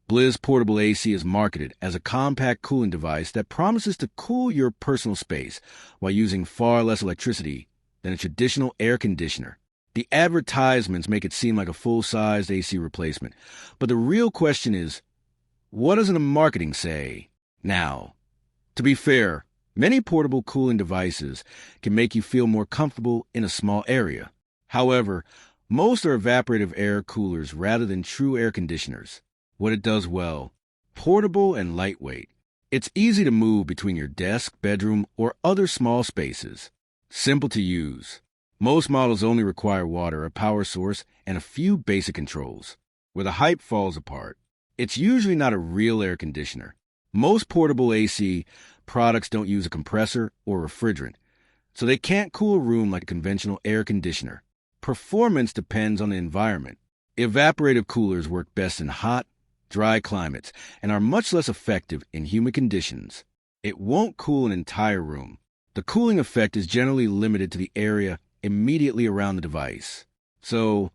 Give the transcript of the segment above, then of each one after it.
Blizz Portable AC is marketed as a compact cooling device that promises to cool your personal space while using far less electricity than a traditional air conditioner. The advertisements make it seem like a full-sized AC replacement, but the real question is, what does the marketing say? Now, to be fair, many portable cooling devices can make you feel more comfortable in a small area. However, most are evaporative air coolers rather than true air conditioners. What it does well: portable and lightweight. It's easy to move between your desk, bedroom, or other small spaces. Simple to use. Most models only require water, a power source, and a few basic controls. Where the hype falls apart: it's usually not a real air conditioner. Most portable AC products don't use a compressor or refrigerant, so they can't cool a room like a conventional air conditioner. Performance depends on the environment. Evaporative coolers work best in hot, dry climates and are much less effective in humid conditions. It won't cool an entire room. The cooling effect is generally limited to the area immediately around the device. So,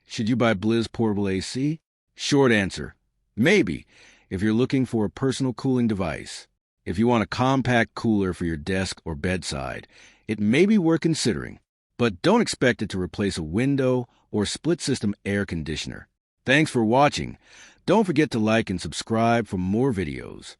should you buy Blizz Portable AC? Short answer: maybe, if you're looking for a personal cooling device. If you want a compact cooler for your desk or bedside, it may be worth considering. But don't expect it to replace a window or split-system air conditioner. Thanks for watching. Don't forget to like and subscribe for more videos.